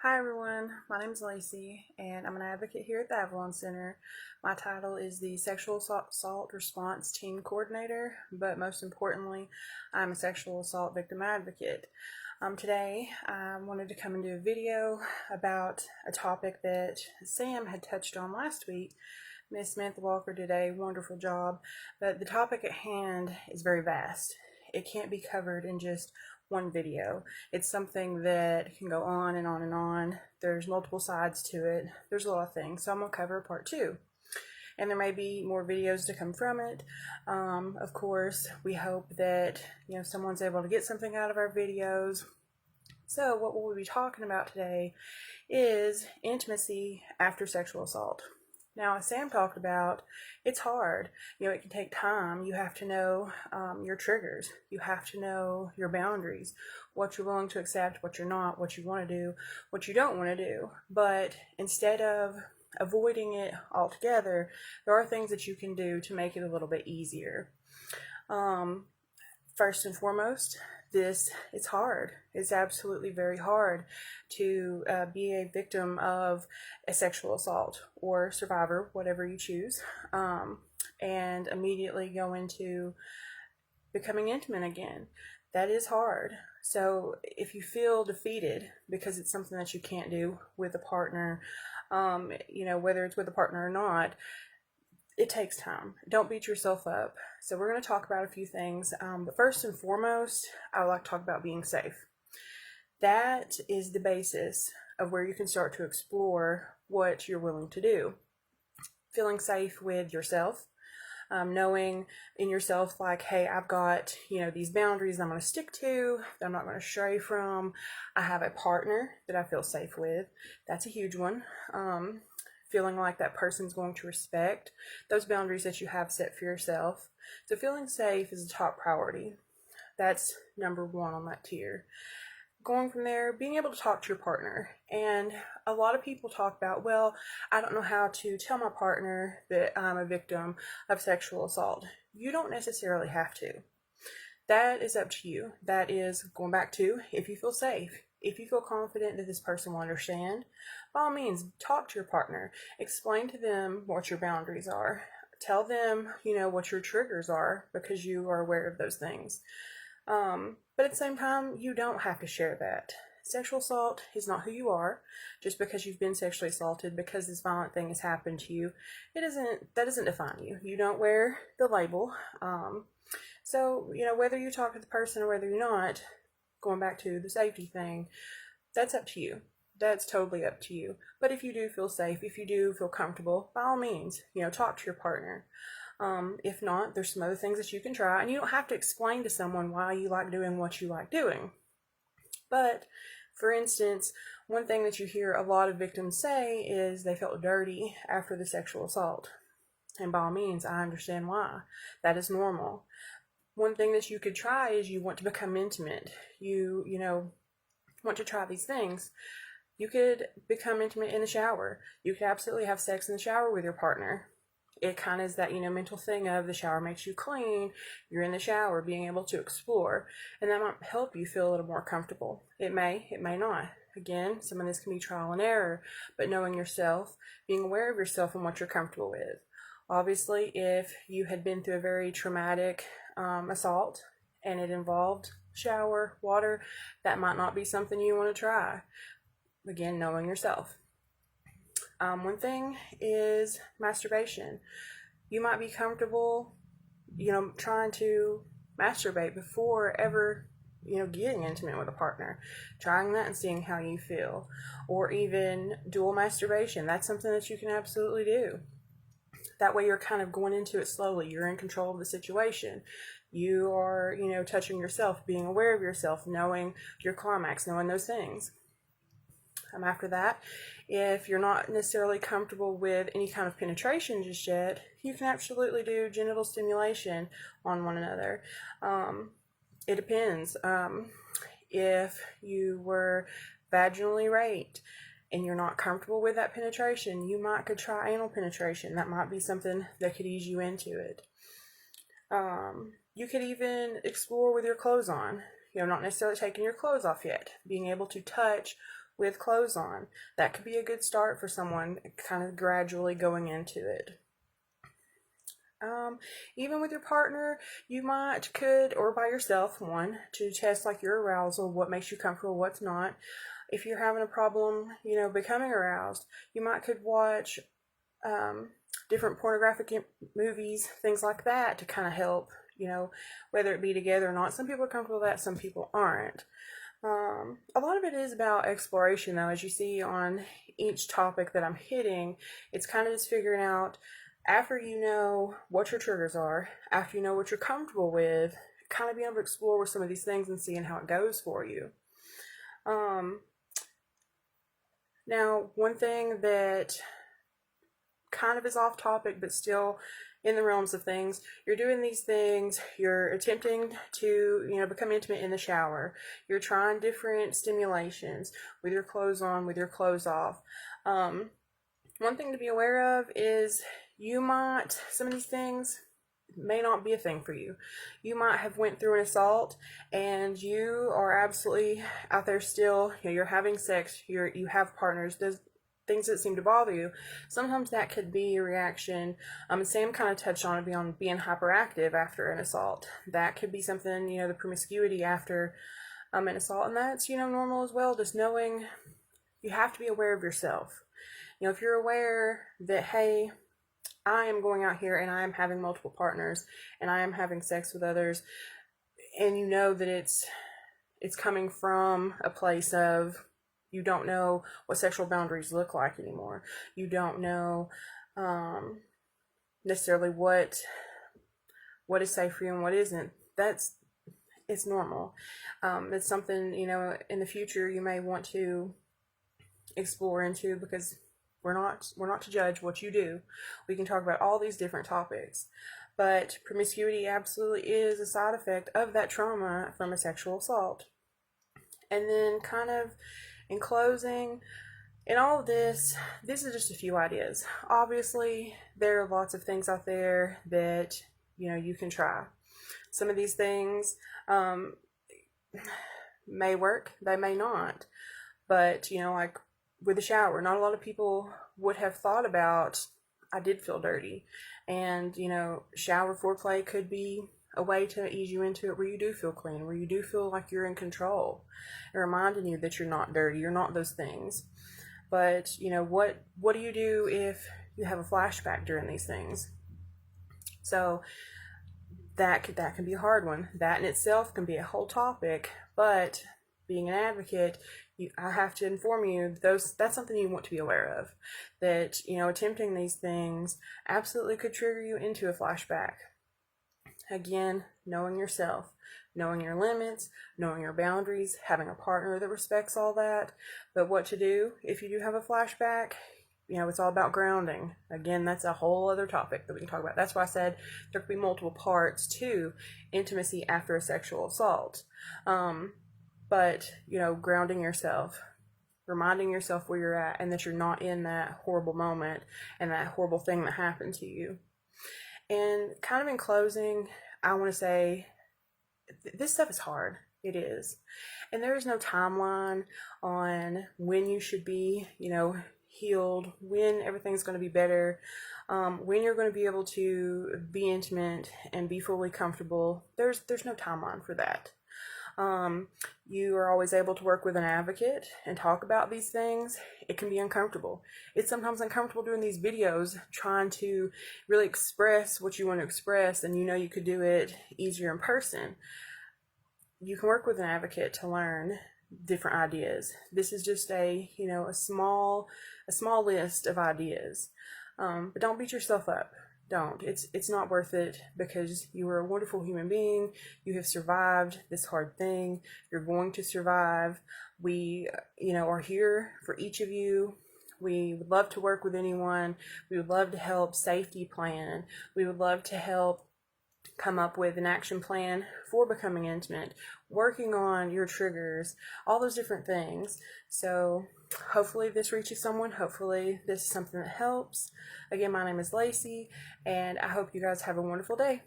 Hi everyone, my name is Lacey and I'm an advocate here at the Avalon Center. My title is the Sexual Assault Response Team Coordinator, but most importantly, I'm a sexual assault victim advocate. Today, I wanted to come and do a video about a topic that Sam had touched on last week. Miss Samantha Walker did a wonderful job, but the topic at hand is very vast. It can't be covered in just one video. It's something that can go on and on and on. There's multiple sides to it. There's a lot of things. So I'm going to cover part two. And there may be more videos to come from it. Of course, we hope that someone's able to get something out of our videos. So what we'll be talking about today is intimacy after sexual assault. Now, as Sam talked about, it's hard. It can take time. You have to know your triggers. You have to know your boundaries, what you're willing to accept, what you're not, what you want to do, what you don't want to do. But instead of avoiding it altogether, there are things that you can do to make it a little bit easier. First and foremost, it's hard. It's absolutely very hard to be a victim of a sexual assault or survivor, whatever you choose, and immediately go into becoming intimate again. That is hard. So if you feel defeated because it's something that you can't do with a partner, whether it's with a partner or not, it takes time. Don't beat yourself up. So we're going to talk about a few things. But first and foremost, I would like to talk about being safe. That is the basis of where you can start to explore what you're willing to do. Feeling safe with yourself. Knowing in yourself like, hey, I've got, these boundaries I'm going to stick to, that I'm not going to stray from. I have a partner that I feel safe with. That's a huge one. Feeling like that person's going to respect those boundaries that you have set for yourself. So feeling safe is a top priority. That's number one on that tier. Going from there, being able to talk to your partner. And a lot of people talk about, well, I don't know how to tell my partner that I'm a victim of sexual assault. You don't necessarily have to. That is up to you. That is going back to if you feel safe. If you feel confident that this person will understand, by all means, talk to your partner. Explain to them what your boundaries are. Tell them, what your triggers are because you are aware of those things. But at the same time, you don't have to share that. Sexual assault is not who you are. Just because you've been sexually assaulted, because this violent thing has happened to you, that doesn't define you. You don't wear the label. So, whether you talk to the person or whether you're not, going back to the safety thing, that's up to you. That's totally up to you. But if you do feel safe, if you do feel comfortable, by all means, talk to your partner. If not, there's some other things that you can try, and you don't have to explain to someone why you like doing what you like doing. But, for instance, one thing that you hear a lot of victims say is they felt dirty after the sexual assault. And by all means, I understand why. That is normal. One thing that you could try is you want to become intimate. You want to try these things. You could become intimate in the shower. You could absolutely have sex in the shower with your partner. It kind of is that, mental thing of the shower makes you clean. You're in the shower, being able to explore. And that might help you feel a little more comfortable. It may not. Again, some of this can be trial and error. But knowing yourself, being aware of yourself and what you're comfortable with. Obviously, if you had been through a very traumatic assault and it involved shower, water, that might not be something you want to try. Again, knowing yourself. One thing is masturbation. You might be comfortable, trying to masturbate before ever, getting intimate with a partner. Trying that and seeing how you feel. Or even dual masturbation. That's something that you can absolutely do. That way you're kind of going into it slowly. You're in control of the situation. You are, touching yourself, being aware of yourself, knowing your climax, knowing those things. After that, if you're not necessarily comfortable with any kind of penetration just yet, you can absolutely do genital stimulation on one another. It depends. If you were vaginally raped and you're not comfortable with that penetration, you could try anal penetration. That might be something that could ease you into it. You could even explore with your clothes on. Not necessarily taking your clothes off yet. Being able to touch with clothes on. That could be a good start for someone kind of gradually going into it. Even with your partner, you could, or by yourself, one, to test like your arousal, what makes you comfortable, what's not. If you're having a problem, becoming aroused, you could watch different pornographic movies, things like that, to kind of help, whether it be together or not. Some people are comfortable with that, some people aren't. A lot of it is about exploration, though. As you see on each topic that I'm hitting, it's kind of just figuring out, after you know what your triggers are, after you know what you're comfortable with, kind of being able to explore with some of these things and seeing how it goes for you. Now, one thing that kind of is off topic, but still in the realms of things, you're doing these things, you're attempting to, become intimate in the shower, you're trying different stimulations with your clothes on, with your clothes off. One thing to be aware of is some of these things may not be a thing for you. You might have went through an assault and you are absolutely out there still, you're having sex, you have partners, there's things that seem to bother you. Sometimes that could be a reaction. Sam kind of touched on it, beyond being hyperactive after an assault. That could be something, the promiscuity after an assault, and that's, normal as well. Just knowing you have to be aware of yourself. If you're aware that, hey, I am going out here and I am having multiple partners and I am having sex with others, and you know that it's coming from a place of, you don't know what sexual boundaries look like anymore. You don't know necessarily what is safe for you and what isn't. It's normal. It's something, in the future you may want to explore into, because we're not to judge what you do. We can talk about all these different topics, but promiscuity absolutely is a side effect of that trauma from a sexual assault. And then, kind of in closing, in all of this is just a few ideas. Obviously, there are lots of things out there that you can try. Some of these things may work, they may not. But like with the shower, not a lot of people would have thought about, I did feel dirty, and shower foreplay could be a way to ease you into it, where you do feel clean, where you do feel like you're in control, and reminding you that you're not dirty, you're not those things. But what do you do if you have a flashback during these things? So that can be a hard one. That in itself can be a whole topic. But being an advocate, I have to inform you, that's something you want to be aware of. That attempting these things absolutely could trigger you into a flashback. Again, knowing yourself, knowing your limits, knowing your boundaries, having a partner that respects all that. But what to do if you do have a flashback, it's all about grounding. Again, that's a whole other topic that we can talk about. That's why I said there could be multiple parts to intimacy after a sexual assault. But, grounding yourself, reminding yourself where you're at, and that you're not in that horrible moment and that horrible thing that happened to you. And kind of in closing, I want to say, this stuff is hard. It is. And there is no timeline on when you should be, healed, when everything's going to be better, when you're going to be able to be intimate and be fully comfortable. There's no timeline for that. You are always able to work with an advocate and talk about these things. It can be uncomfortable. It's sometimes uncomfortable doing these videos, trying to really express what you want to express, and you could do it easier in person. You can work with an advocate to learn different ideas. This is just a small list of ideas. But don't beat yourself up. Don't. It's not worth it, because you are a wonderful human being. You have survived this hard thing. You're going to survive. We, are here for each of you. We would love to work with anyone. We would love to help safety plan. We would love to help come up with an action plan for becoming intimate, working on your triggers, all those different things. So hopefully this reaches someone. Hopefully this is something that helps. Again, my name is Lacey, and I hope you guys have a wonderful day.